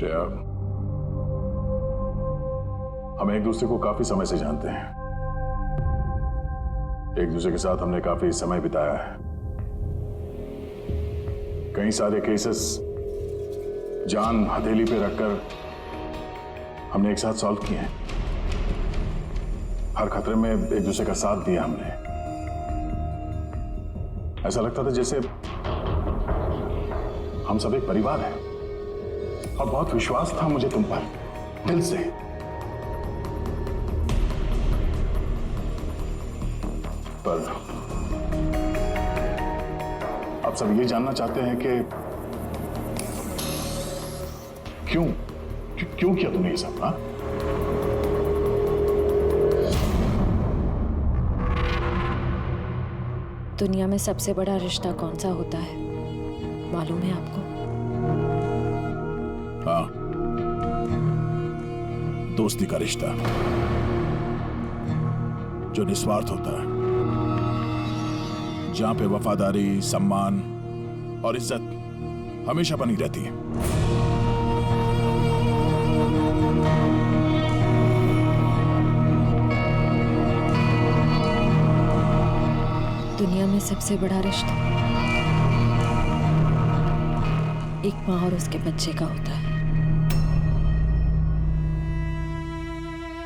श्रेया, हम एक दूसरे को काफी समय से जानते हैं। एक दूसरे के साथ हमने काफी समय बिताया है। कई सारे केसेस जान हथेली पे रखकर हमने एक साथ सॉल्व किए हैं। हर खतरे में एक दूसरे का साथ दिया हमने। ऐसा लगता था जैसे हम सब एक परिवार हैं, और बहुत विश्वास था मुझे तुम पर, दिल से। पर अब सब ये जानना चाहते हैं कि क्यों किया तुमने ये सब? हाँ, दुनिया में सबसे बड़ा रिश्ता कौन सा होता है मालूम है आपको? हाँ, दोस्ती का रिश्ता, जो निस्वार्थ होता है, जहां पे वफादारी, सम्मान और इज्जत हमेशा बनी रहती है। दुनिया में सबसे बड़ा रिश्ता एक माँ और उसके बच्चे का होता है।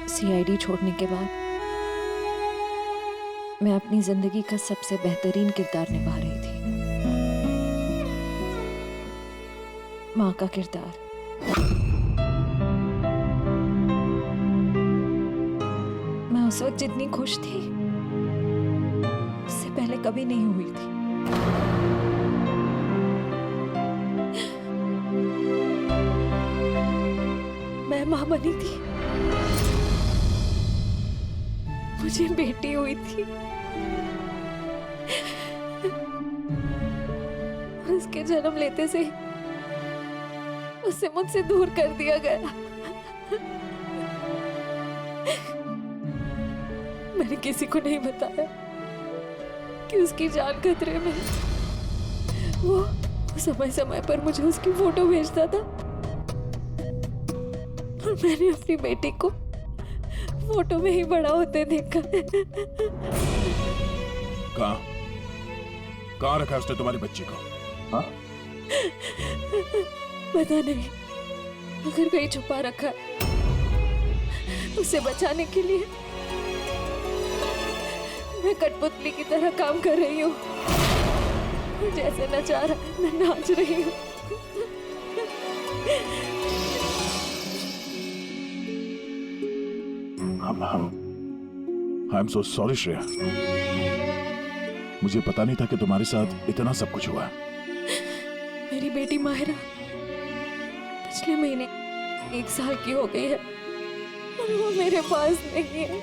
सीआईडी छोड़ने के बाद मैं अपनी जिंदगी का सबसे बेहतरीन किरदार निभा रही थी, माँ का किरदार। मैं उस वक्त जितनी खुश थी उससे पहले कभी नहीं हुई थी। मैं माँ बनी थी, मुझे बेटी हुई थी, उसके जन्म लेते से उसे मुझसे दूर कर दिया गया। मैंने किसी को नहीं बताया कि उसकी जान खतरे में। वो समय समय पर मुझे उसकी फोटो भेजता था और मैंने अपनी बेटी को फोटो में ही बड़ा होते देखा। कहाँ रखा उसने तुम्हारी बच्ची को? हाँ? पता नहीं, अगर कहीं छुपा रखा है। उसे बचाने के लिए मैं कठपुतली की तरह काम कर रही हूँ। जैसे नचा रहा है मैं नाच रही हूँ। I am so sorry Shreya, मुझे पता नहीं था कि तुम्हारे साथ इतना सब कुछ हुआ। मेरी बेटी माहिरा पिछले महीने 1 साल की हो गई है और वो मेरे पास नहीं है।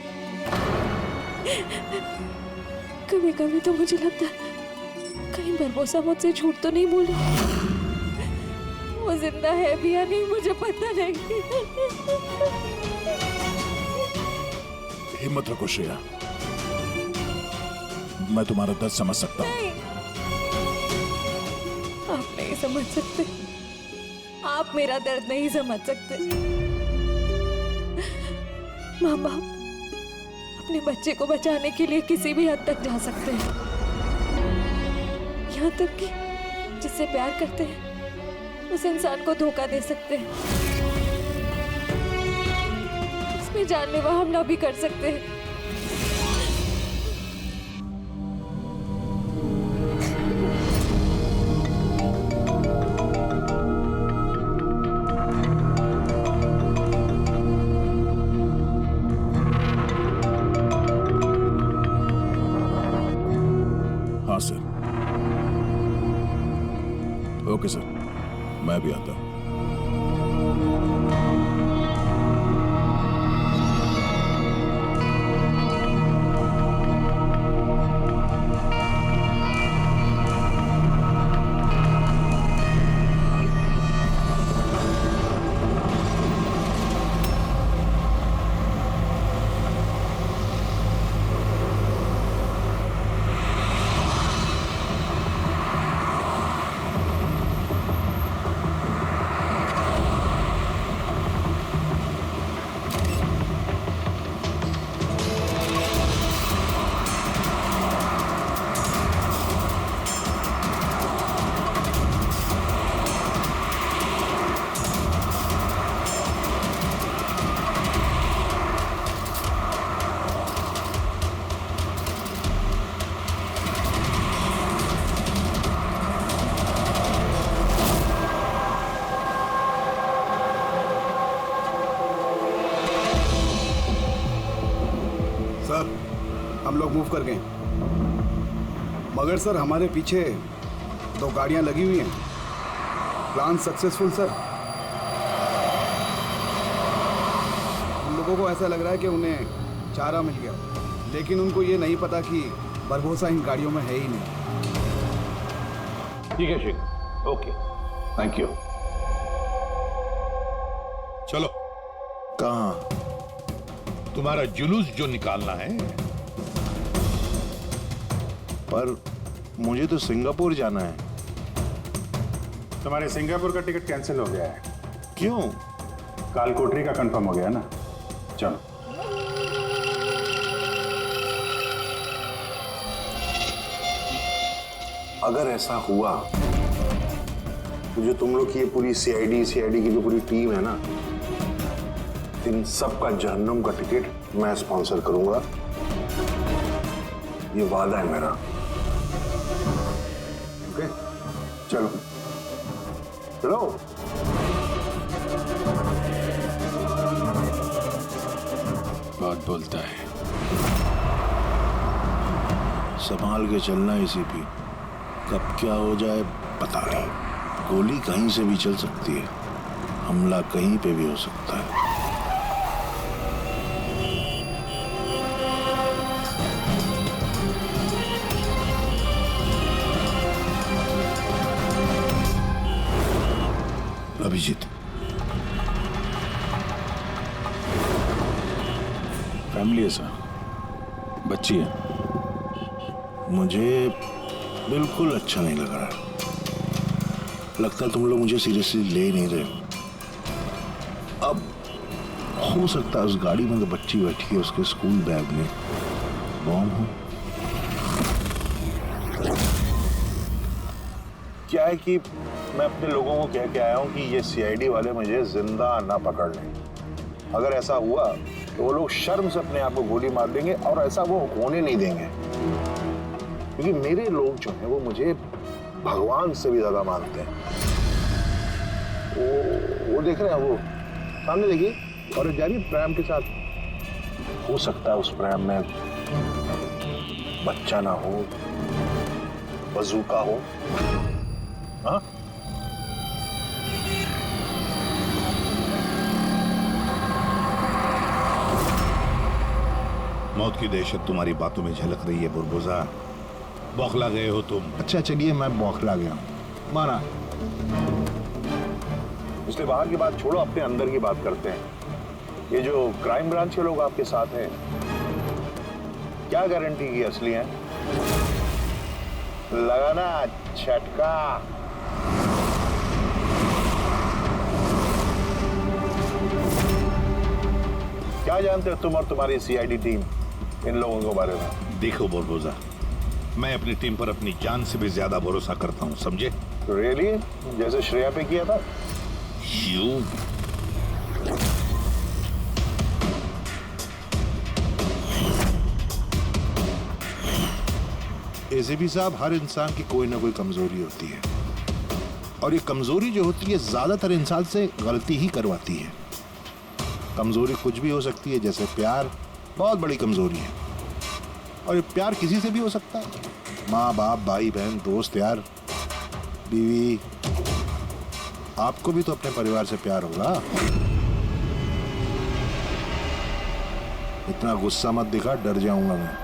कभी कभी तो मुझे लगता है कहीं बरबोसा मुझसे झूठ तो नहीं बोली। वो जिंदा है भी या नहीं मुझे पता नहीं। हिम्मत रखो श्रेया, मैं तुम्हारा दर्द समझ सकता हूँ। नहीं, आप नहीं समझ सकते, आप मेरा दर्द नहीं समझ सकते। माँ बाप अपने बच्चे को बचाने के लिए किसी भी हद तक जा सकते हैं, यहाँ तक कि जिससे प्यार करते हैं उस इंसान को धोखा दे सकते हैं। इसमें जानलेवा हमला भी कर सकते हैं। हाँ सर, ओके सर, मैं भी आता हूँ। हम लोग मूव कर गए, मगर सर हमारे पीछे 2 गाड़ियां लगी हुई हैं। Plan successful sir. हम लोगों को ऐसा लग रहा है कि उन्हें चारा मिल गया, लेकिन उनको ये नहीं पता कि बरबोसा इन गाड़ियों में है ही नहीं। ठीक है शेखर, ओके, थैंक यू। चलो, कहाँ? तुम्हारा जुलूस जो निकालना है। पर मुझे तो सिंगापुर जाना है। तुम्हारे सिंगापुर का टिकट कैंसिल हो गया है। क्यों? कालकोटरी का कंफर्म हो गया ना। चलो। अगर ऐसा हुआ तो जो तुम लोग की ये पूरी सीआईडी की जो पूरी टीम है ना, इन सब का जहन्नुम का टिकट मैं स्पॉन्सर करूंगा। ये वादा है मेरा। ओके, चलो चलो। बहुत बोलता है। संभाल के चलना एसीपी, कब क्या हो जाए पता नहीं। गोली कहीं से भी चल सकती है, हमला कहीं पे भी हो सकता है। अभिजीत, फैमिली है सर, बच्ची है। मुझे बिल्कुल अच्छा नहीं लग रहा। लगता है तुम लोग मुझे सीरियसली ले नहीं रहे हो। अब हो सकता है उस गाड़ी में तो बच्ची बैठी है, उसके स्कूल बैग में बॉम्ब हो। क्या है कि मैं अपने लोगों को कह के आया हूं कि ये सीआईडी वाले मुझे जिंदा ना पकड़ लें। अगर ऐसा हुआ तो वो लोग शर्म से अपने आप को गोली मार देंगे, और ऐसा वो होने नहीं देंगे, क्योंकि मेरे लोग जो हैं वो मुझे भगवान से भी ज्यादा मानते हैं। वो देख रहे हैं, वो सामने देखिए, और जा रही प्रेम के साथ। हो सकता है उस प्रेम में बच्चा ना हो, बजूका हो। हाँ, मौत की दहशत तुम्हारी बातों में झलक रही है बुरबुजा। बौखला गए हो तुम। अच्छा चलिए, मैं बौखला गया हूं, माना। इसलिए बाहर की बात छोड़ो, अपने अंदर की बात करते हैं। ये जो क्राइम ब्रांच के लोग आपके साथ हैं, क्या गारंटी की असली हैं? लगाना झटका। क्या जानते हो तुम और तुम्हारी सीआईडी टीम इन लोगों के बारे में? देखो बुरबुजा, मैं अपनी टीम पर अपनी जान से भी ज्यादा भरोसा करता हूँ, समझे? रियली? जैसे श्रेया पे किया था? यू एसीपी साहब, हर इंसान की कोई ना कोई कमजोरी होती है, और ये कमजोरी जो होती है ज्यादातर इंसान से गलती ही करवाती है। कमजोरी कुछ भी हो सकती है, जैसे प्यार बहुत बड़ी कमजोरी है, और ये प्यार किसी से भी हो सकता है। माँ बाप, भाई बहन, दोस्त, यार, बीवी। आपको भी तो अपने परिवार से प्यार होगा। इतना गुस्सा मत दिखा, डर जाऊंगा मैं।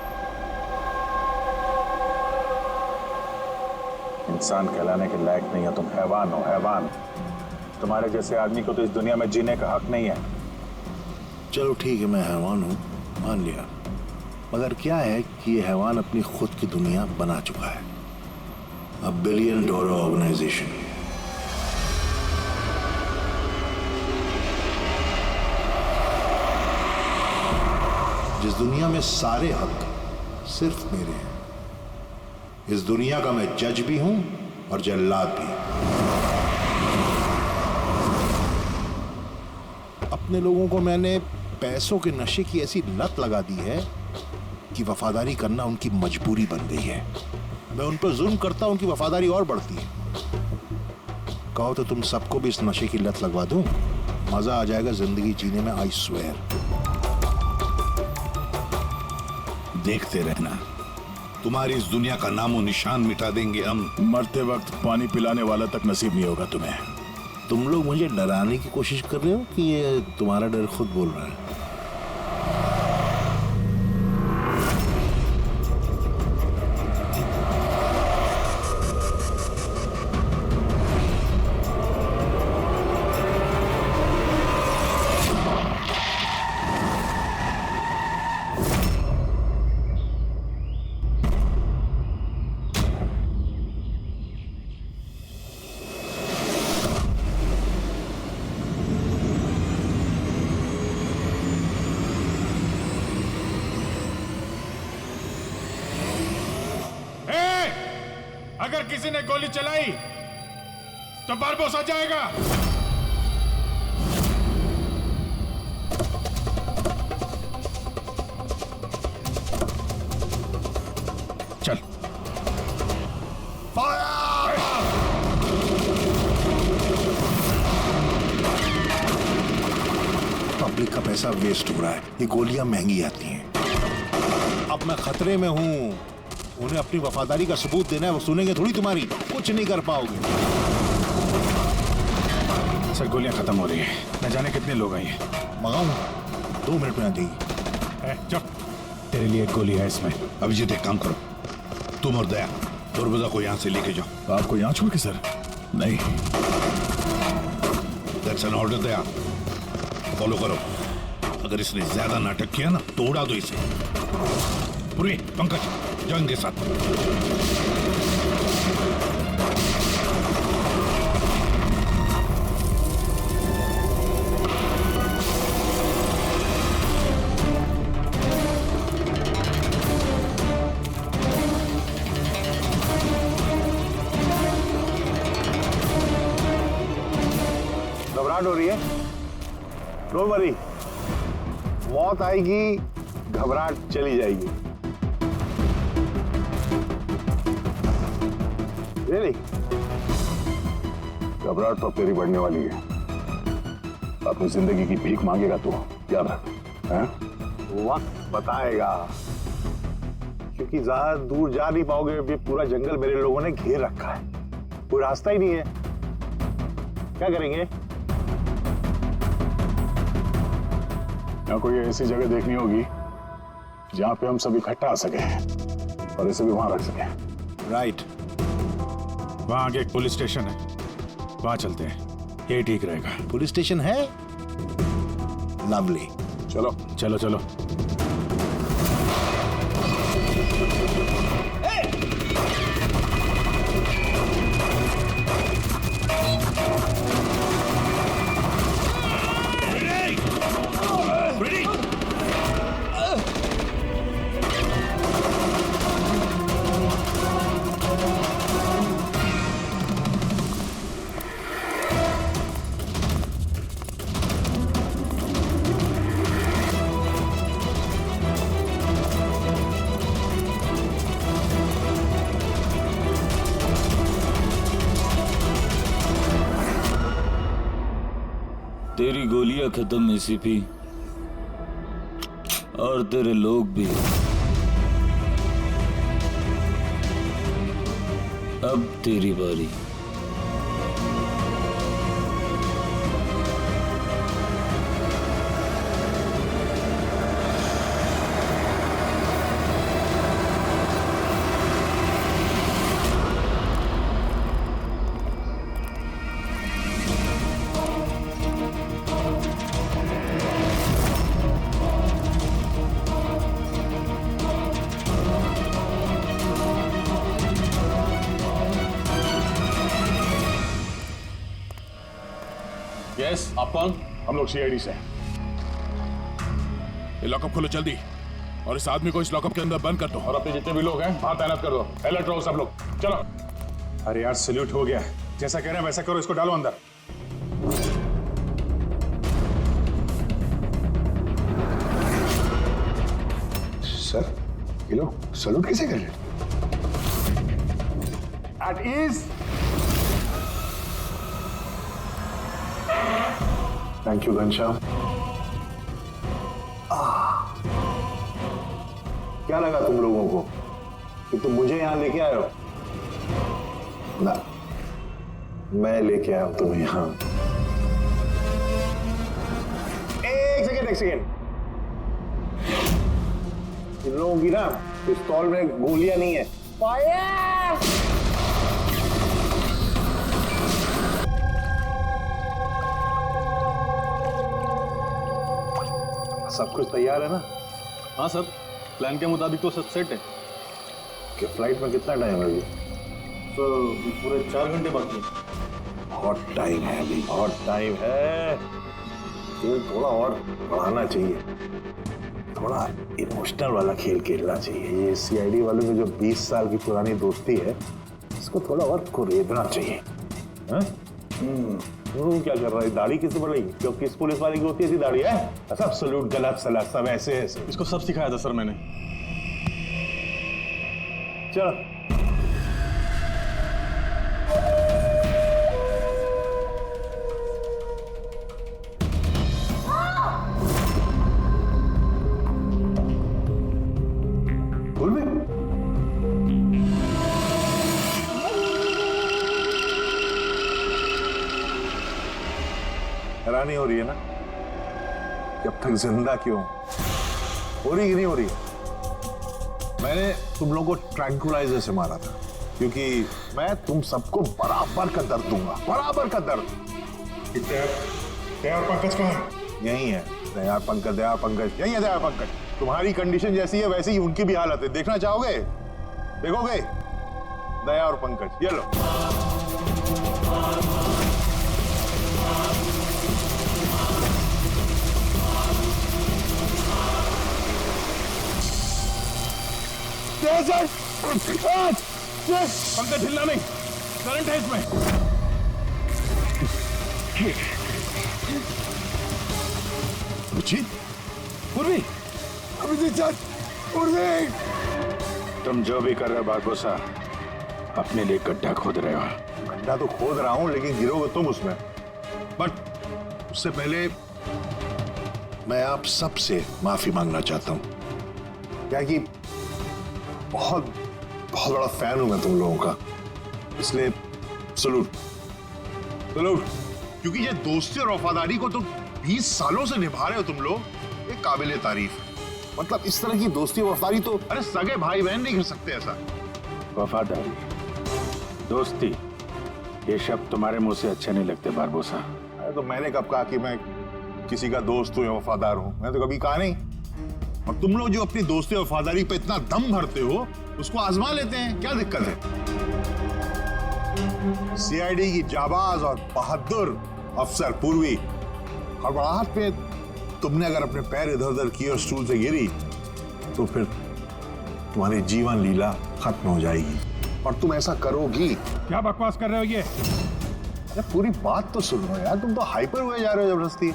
इंसान कहलाने के लायक नहीं है तुम, हैवान हो, हैवान। तुम्हारे जैसे आदमी को तो इस दुनिया में जीने का हक नहीं है। चलो ठीक है, मैं हैवान हूं, मान लिया। मगर क्या है कि ये हैवान अपनी खुद की दुनिया बना चुका है, $1 बिलियन ऑर्गेनाइजेशन। जिस दुनिया में सारे हक सिर्फ मेरे हैं। इस दुनिया का मैं जज भी हूं और जल्लाद भी। अपने लोगों को मैंने पैसों के नशे की ऐसी लत लगा दी है कि वफादारी करना उनकी मजबूरी बन गई है। मैं उन पर जुल्म करता हूं, उनकी वफादारी और बढ़ती है। कहो तो तुम सबको भी इस नशे की लत लगवा दूं, मजा आ जाएगा जिंदगी जीने में, आई स्वेयर। देखते रहना, तुम्हारी इस दुनिया का नामो निशान मिटा देंगे हम। मरते वक्त पानी पिलाने वाला तक नसीब नहीं होगा तुम्हें। तुम लोग मुझे डराने की कोशिश कर रहे हो कि ये तुम्हारा डर खुद बोल रहा है? अगर किसी ने गोली चलाई तो बारबोसा जाएगा। चल। पब्लिक का पैसा वेस्ट हो रहा है, ये गोलियां महंगी आती हैं। अब मैं खतरे में हूं, उन्हें अपनी वफादारी का सबूत देना है, वो सुनेंगे थोड़ी तुम्हारी, कुछ नहीं कर पाओगे। सर गोलियां खत्म हो रही हैं, न जाने कितने लोग आए हैं। मंगाऊं? 2 मिनट में आ जाएगी। चुप, तेरे लिए एक गोली है इसमें। अभिजीत एक काम करो, तुम और दया बुरबुजा को यहाँ से लेके जाओ। आपको यहाँ छोड़ के सर? नहीं। That's an order. Daya follow करो, अगर इसने ज्यादा नाटक किया ना तो उड़ा दो इसे। पूरी पंकज जाओ इनके साथ। घबराहट हो रही है? डोंट वरी, मौत आएगी, घबराहट चली जाएगी। Really? घबराहट तो तेरी बढ़ने वाली है। अपनी जिंदगी की भीख मांगेगा तू, याद रख। हैं? वक्त बताएगा, क्योंकि ज्यादा दूर जा नहीं पाओगे। ये पूरा जंगल मेरे लोगों ने घेर रखा है, कोई रास्ता ही नहीं है। क्या करेंगे? यहाँ कोई ऐसी जगह देखनी होगी जहाँ पे हम सब इकट्ठा आ सके और इसे भी वहां रख सके। राइट। वहां आगे एक पुलिस स्टेशन है, वहां चलते हैं, ये ठीक रहेगा। पुलिस स्टेशन है? लवली। चलो चलो चलो। तेरी गोलियां खत्म एसीपी, और तेरे लोग भी। अब तेरी बारी। यस, आप कौन? हम लोग सीआईडी से हैं। ये लॉकअप खोलो जल्दी, और इस आदमी को इस लॉकअप के अंदर बंद कर दो। और अपने जितने भी लोग हैं बाहर तैनात कर दो। अलर्ट रहो सब लोग, चलो। अरे यार सैल्यूट हो गया, जैसा कह रहे हैं वैसा करो, इसको डालो अंदर। सर ये लोग सैल्यूट कैसे कर रहे? At ease. Thank you Ghanshyam. क्या लगा तुम लोगों को कि तुम मुझे यहां लेके आए हो? ना, मैं लेके आया हूं तुम्हें यहां। एक सेकेंड। इन लोगों की ना पिस्तौल में गोलियां नहीं है। फायर! सब कुछ तैयार है ना? हाँ सर, प्लान के मुताबिक तो सब सेट है। कि फ्लाइट में कितना टाइम है अभी? तो पूरे 4 घंटे बाकी हैं। बहुत टाइम है अभी, बहुत टाइम है। खेल थोड़ा और बढ़ाना चाहिए, थोड़ा इमोशनल वाला खेल खेलना चाहिए। ये सीआईडी वालों में जो 20 साल की पुरानी दोस्ती है, इसको थोड़ा और कुरेदना चाहिए। क्या कर रहा है? दाढ़ी किससे बढ़ेगी? क्यों किस पुलिस वाले की होती है ऐसी दाढ़ी है? सब सलूट, गलत सलाह, सब ऐसे ऐसे। इसको सब सिखाया था सर मैंने। चलो बोल भी। हैरानी हो रही है ना कि अब तक जिंदा क्यों? हो रही कि नहीं हो रही? मैंने तुम लोगों को ट्रैंकुलाइजर से मारा था क्योंकि मैं तुम सबको बराबर का दर्द दूंगा, बराबर का दर्द। तैयार पंकज कहाँ है? यही है दयार पंकज, दयार पंकज यही है। दयार पंकज, तुम्हारी कंडीशन जैसी है वैसी ही उनकी भी हालत है। देखना चाहोगे? देखोगे? दया और पंकज, ये लो। पंकज हिलना नहीं, करंट है इसमें। पूर्वी, तुम जो भी कर रहे हो बारबोसा, अपने लिए गड्ढा खोद रहे हो। गड्ढा तो खोद रहा हूं, लेकिन गिरोगे तुम उसमें। बट उससे पहले मैं आप सबसे माफी मांगना चाहता हूं। क्या कि बहुत बहुत बड़ा फैन हूं मैं तुम लोगों का, इसलिए सलूट सलूट। क्योंकि ये दोस्ती और वफादारी को तो 20 सालों से निभा रहे हो तुम लोग, ये काबिले तारीफ है। मतलब इस तरह की दोस्ती और वफादारी तो अरे सगे भाई बहन नहीं कर सकते ऐसा। वफादारी, दोस्ती, ये शब्द तुम्हारे मुंह से अच्छे नहीं लगते बारबोसा। अरे तो मैंने कब कहा कि मैं किसी का दोस्त हूं या वफादार हूं? मैंने तो कभी कहा नहीं। और तुम लोग जो अपनी दोस्ती और वफादारी पे इतना दम भरते हो, उसको आजमा लेते हैं, क्या दिक्कत है? सीआईडी की जाबाज और बहादुर अफसर पूर्वी, हड़बड़ाहट पे तुमने अगर अपने पैर इधर उधर किए और स्टूल से गिरी तो फिर तुम्हारी जीवन लीला खत्म हो जाएगी, और तुम ऐसा करोगी। क्या बकवास कर रहे हो ये? अरे पूरी बात तो सुनो यार, तुम तो हाइपर हुए जा रहे हो जबरदस्ती।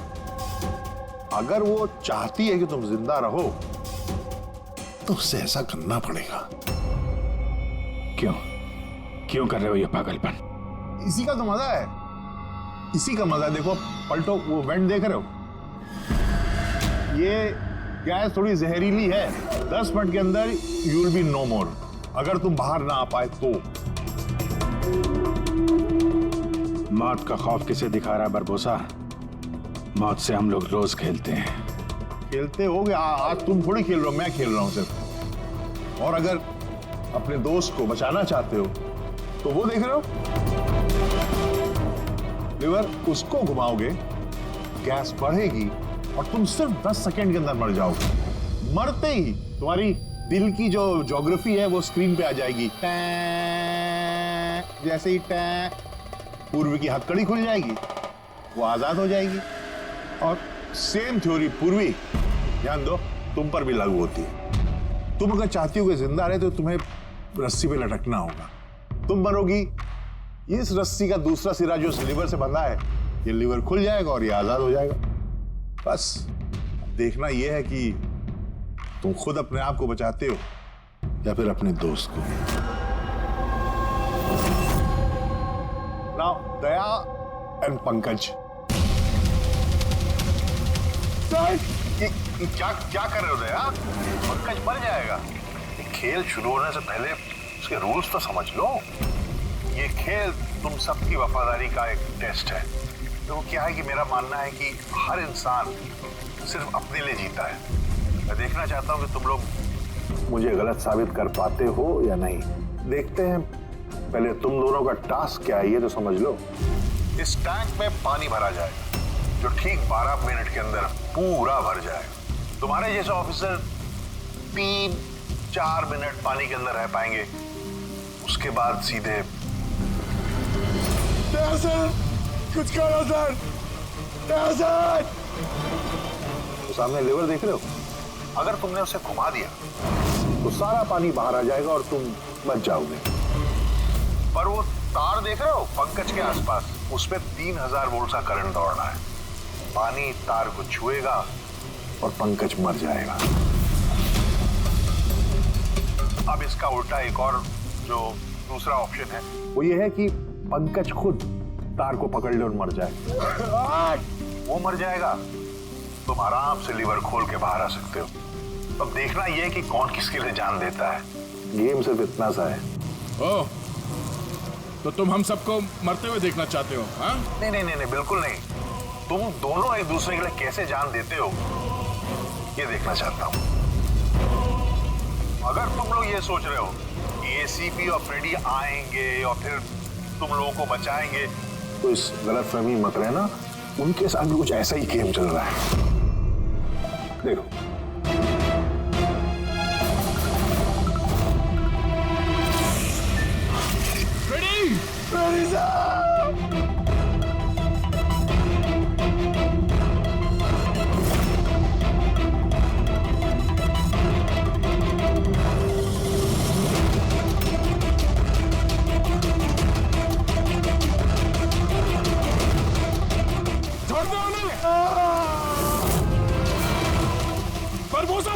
अगर वो चाहती है कि तुम जिंदा रहो तो उससे ऐसा करना पड़ेगा। क्यों क्यों कर रहे हो ये पागलपन? इसी का तो मजा है, इसी का मजा है। देखो पलटो, वो वेंट देख रहे हो? ये गैस थोड़ी जहरीली है, 10 मिनट के अंदर यू विल बी नो मोर, अगर तुम बाहर ना आ पाए तो। मौत का खौफ किसे दिखा रहा है बरबोसा? मौत से हम लोग रोज खेलते हैं। खेलते हो गया, आज तुम थोड़ी खेल रहे हो, मैं खेल रहा हूं सिर्फ। और अगर अपने दोस्त को बचाना चाहते हो तो वो देख रहे हो, लिवर उसको घुमाओगे, गैस बढ़ेगी और तुम सिर्फ 10 सेकंड के अंदर मर जाओगे। मरते ही तुम्हारी दिल की जो ज्योग्राफी है वो स्क्रीन पे आ जाएगी। जैसे ही पूर्वी की हथकड़ी खुल जाएगी, वो आजाद हो जाएगी। और सेम थ्योरी पूर्वी, ध्यान दो, तुम पर भी लागू होती है। तुम अगर चाहती हो कि जिंदा रहे तो तुम्हें रस्सी पे लटकना होगा। तुम मरोगी, इस रस्सी का दूसरा सिरा जो लिवर से बंधा है, ये लिवर खुल जाएगा और ये आजाद हो जाएगा। बस देखना यह है कि तुम खुद अपने आप को बचाते हो या फिर अपने दोस्त को। Now Daya and Pankaj. क्या क्या कर रहे हो दया? पंकज मर जाएगा। खेल शुरू होने से पहले उसके रूल्स तो समझ लो। ये खेल तुम सबकी वफादारी का एक टेस्ट है। तो क्या है कि मेरा मानना है कि हर इंसान सिर्फ अपने लिए जीता है। मैं देखना चाहता हूं कि तुम लोग मुझे गलत साबित कर पाते हो या नहीं। देखते हैं, पहले तुम दोनों का टास्क क्या है ये तो समझ लो। इस टैंक में पानी भरा जाएगा जो ठीक 12 मिनट के अंदर पूरा भर जाएगा। तुम्हारे जैसे ऑफिसर 3-4 मिनट पानी के अंदर रह पाएंगे, उसके बाद सीधे सर, कुछ करो सर, सर। तो सामने लेवर देख रहे हो, अगर तुमने उसे घुमा दिया तो सारा पानी बाहर आ जाएगा और तुम बच जाओगे। पर वो तार देख रहे हो पंकज के आसपास, उसमें 3000 वोल्ट का करंट दौड़ रहा है। पानी तार को छुएगा और पंकज मर जाएगा। अब इसका उल्टा एक और जो दूसरा ऑप्शन है वो ये है कि पंकज खुद तार को पकड़ ले और मर जाए। वो मर जाएगा, तुम आराम से लीवर खोल के बाहर आ सकते हो। अब देखना यह है कि कौन किसके लिए जान देता है। गेम सिर्फ इतना सा है। ओह, तो तुम हम सबको मरते हुए देखना चाहते हो? हाँ? नहीं नहीं नहीं, बिल्कुल नहीं। तुम दोनों एक दूसरे के लिए कैसे जान देते हो ये देखना चाहता हूं। अगर तुम लोग ये सोच रहे हो कि एसीपी और फ्रेडी आएंगे और फिर तुम लोगों को बचाएंगे, तो इस गलतफहमी मत रहना। उनके साथ भी कुछ ऐसा ही गेम चल रहा है। देखो, फ्रेडी साहब,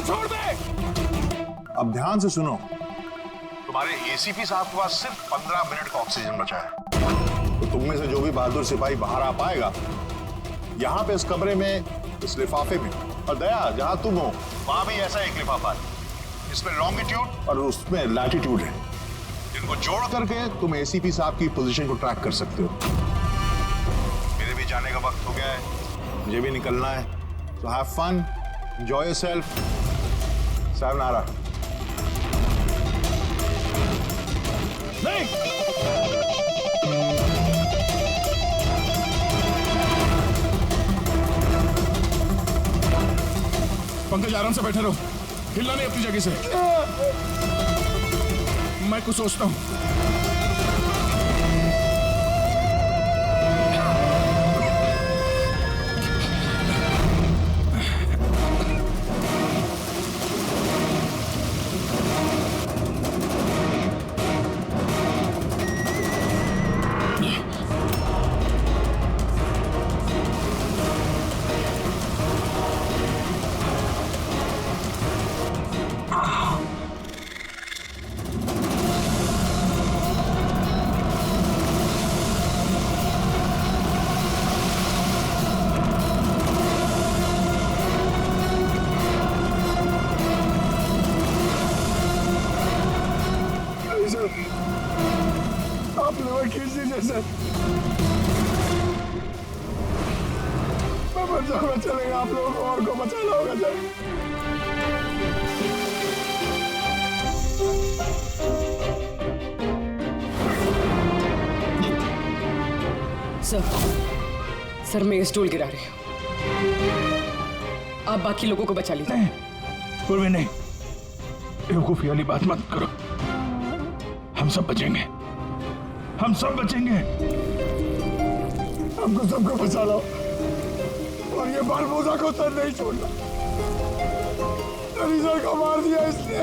छोड़ दे। अब ध्यान से सुनो। तुम्हारे एसीपी साहब के पास सिर्फ 15 मिनट का ऑक्सीजन बचा है। तो तुम में से जो भी बहादुर सिपाही बाहर आ पाएगा, यहाँ पे इस कमरे में, इस लिफाफे में, और दया जहां तुम हो वहां भी ऐसा एक लिफाफा है। इसमें लॉन्गिट्यूड और उसमें लैटिट्यूड है। इनको जोड़ करके तुम एसीपी साहब की पोजीशन को ट्रैक कर सकते हो। मेरे भी जाने का वक्त हो गया है, मुझे भी निकलना है। तो हैव फन, एंजॉय योरसेल्फ। सावनारा। नहीं, पंकज आराम से बैठे रहो, हिलना नहीं अपनी जगह से। मैं कुछ सोचता हूं। आप लोग खींच दीजिए सर, मैं मर जाऊंगा। चलेगा, आप लोगों को और को बचाना होगा सर। सर, मैं ये स्टूल गिरा रही हूँ, आप बाकी लोगों को बचा लीजिए। पूर्वी नहीं, बेवकूफी वाली बात मत करो। हम सब बचेंगे, हम सब बचेंगे। हमको सबको बचा लो और ये बारबोसा को सर नहीं छोड़ना। सर को मार दिया इसने।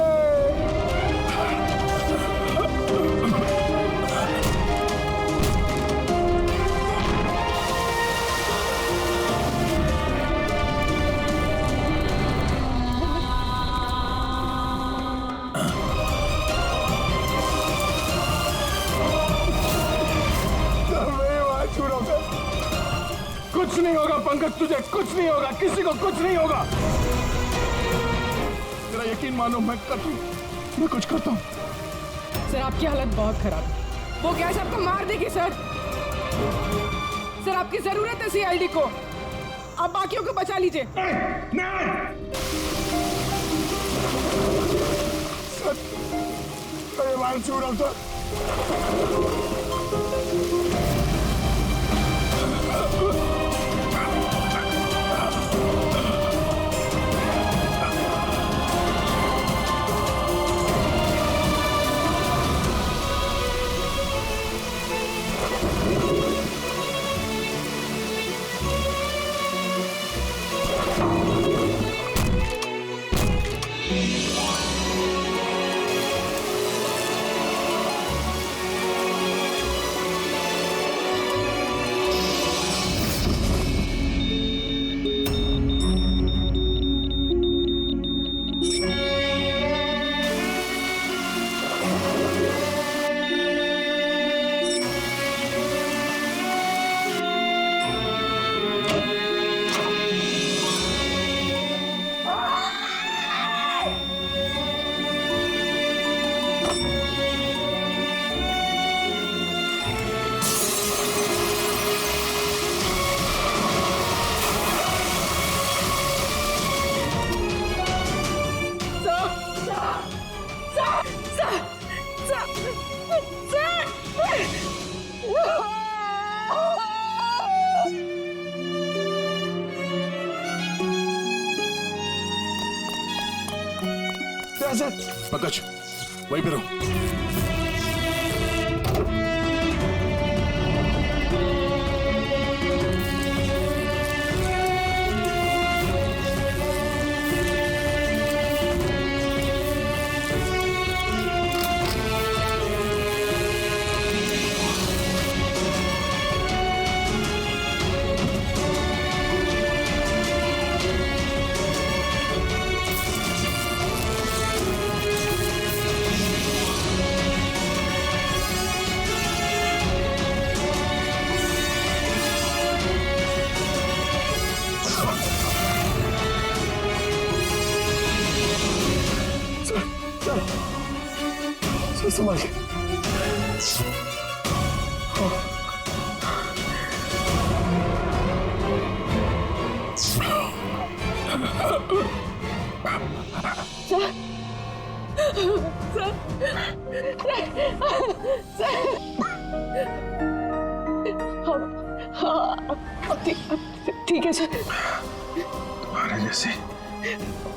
कुछ नहीं होगा पंकज, तुझे कुछ नहीं होगा, किसी को कुछ नहीं होगा। तेरा यकीन मानो, मैं मैं कुछ करता हूँ। सर आपकी हालत बहुत खराब है, वो गैस आपको मार देगी सर। सर आपकी जरूरत है सीआईडी को, आप बाकियों को बचा लीजिए। अरे मान से उड़ा तो पंकज वहीं पे रहो। संभाल के। ठीक है सर। तुम्हारे जैसे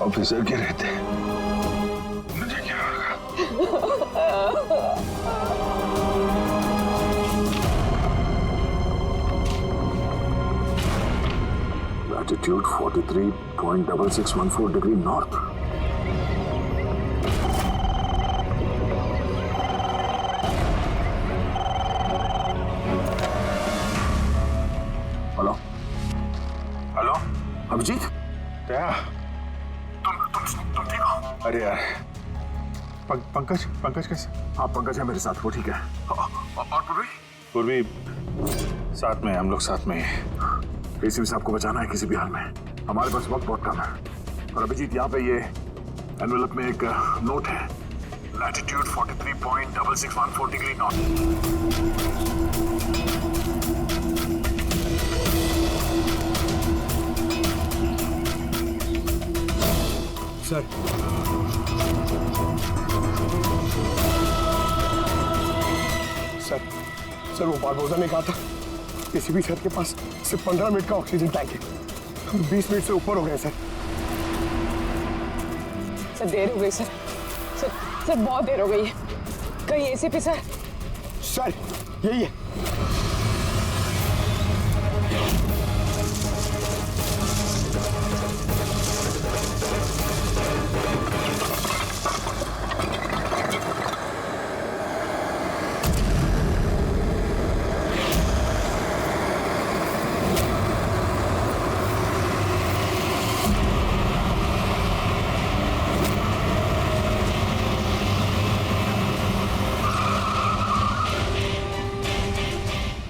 ऑफिसर के रहते मुझे क्या होगा? Latitude 43.6614 degree north. Hello hello Abhijit क्या तुम ठीक हो? अरे यार पंकज कैसे? हाँ पंकज है मेरे साथ, वो ठीक है। और पूर्वी साथ में, हम लोग साथ में। एसीपी साहब को बचाना है किसी भी हाल में, हमारे पास वक्त बहुत कम है। और अभिजीत यहाँ पे ये एनवेलप में एक नोट है, latitude 43.6614 degree north. Sir sir वो बारबोसा ने कहा था एसीपी सर के पास सिर्फ 15 मिनट का ऑक्सीजन टैंक है, हम 20 मिनट से ऊपर हो गए सर। सर देर हो गई सर, सर बहुत देर हो गई है। कहीं एसीपी सर? सर यही है।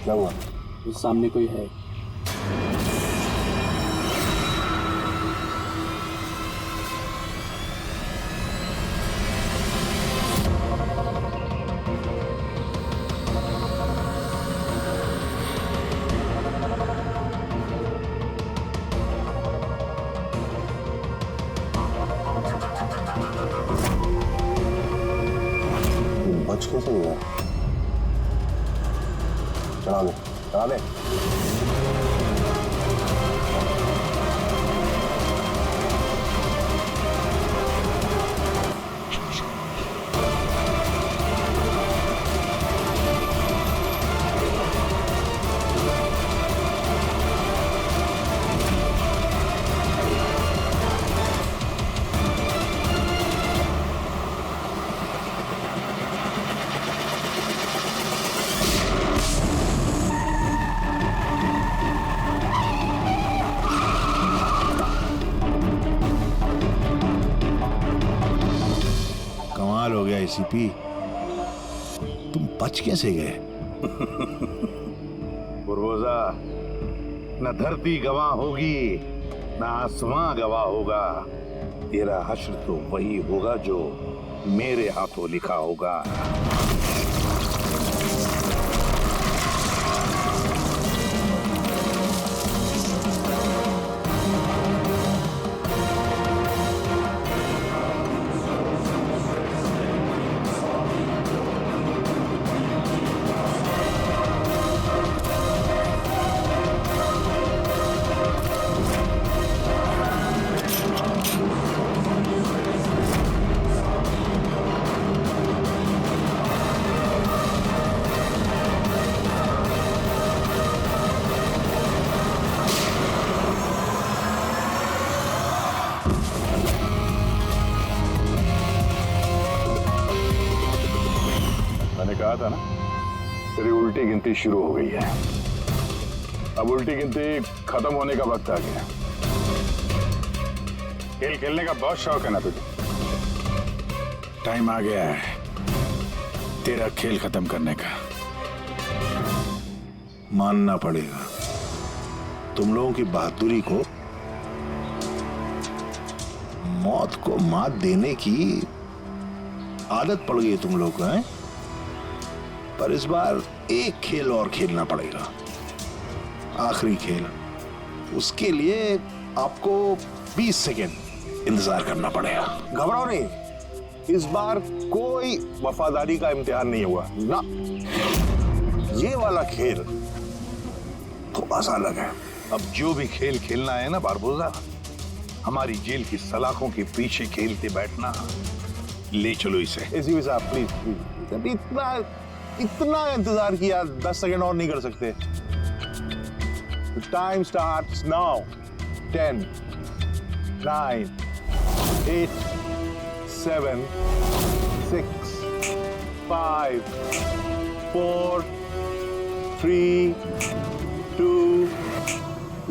क्या हुआ? उस सामने कोई है। बच कैसे गया? चला दे, चला दे। कमाल हो गया एसीपी, तुम बच कैसे गए? बुरबोजा, न धरती गवाह होगी न आसमां गवाह होगा। तेरा हश्र तो वही होगा जो मेरे हाथों लिखा होगा। मैंने कहा था ना, तेरी उल्टी गिनती शुरू हो गई है। अब उल्टी गिनती खत्म होने का वक्त आ गया। खेल खेलने का बहुत शौक है ना तुझे? टाइम आ गया है तेरा खेल खत्म करने का। मानना पड़ेगा, तुम लोगों की बहादुरी को, मौत को मात देने की आदत पड़ गई तुम लोग को, हैं? पर इस बार एक खेल और खेलना पड़ेगा, आखिरी खेल। उसके लिए आपको 20 सेकेंड इंतजार करना पड़ेगा। घबराओ नहीं, इस बार कोई वफादारी का इम्तिहान नहीं हुआ ना। ये वाला खेल थोड़ा सा अलग है। अब जो भी खेल खेलना है ना बारबोजा, हमारी जेल की सलाखों के पीछे खेलते बैठना। ले चलो इसे। एसीपी साहब प्लीज प्लीज, अभी इतना इंतजार किया, 10 सेकंड और नहीं कर सकते। Time starts now. 10 9 8 7 6 5 4 3 2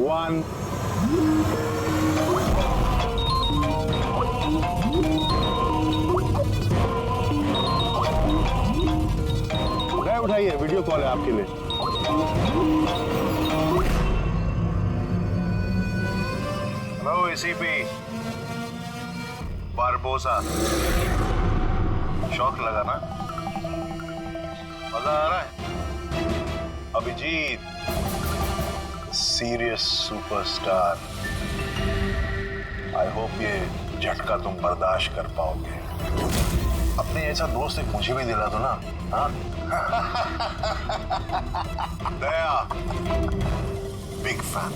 1 उठाइए, वीडियो कॉल है आपके लिए। हेलो एसीपी बारबोसा, शौक लगा ना? मजा आ रहा है? Abhijit serious superstar, I hope ये झटका तुम बर्दाश्त कर पाओगे। अपने ऐसा दोस्त एक मुझे भी दिला दो ना। हाँ दया, बिग फैन,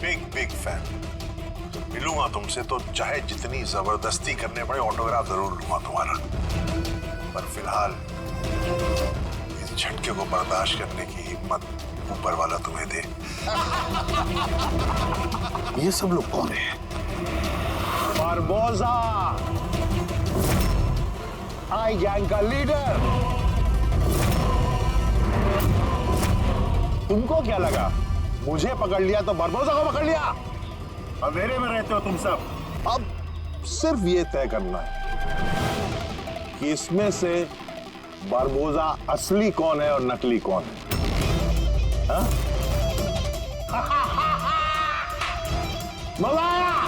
बिग फैन। मिलूंगा तुमसे तो चाहे जितनी जबरदस्ती करने पड़े, ऑटोग्राफ जरूर लूंगा तुम्हारा। पर फिलहाल इस झटके को बर्दाश्त करने की हिम्मत ऊपर वाला तुम्हें दे। ये सब लोग कौन है? बारबोसा, आई गैंग का लीडर। तुमको क्या लगा मुझे पकड़ लिया तो बारबोसा को पकड़ लिया? अंधेरे में रहते हो तुम सब। अब सिर्फ ये तय करना है कि इसमें से बारबोसा असली कौन है और नकली कौन है। हाँ? मजा आया?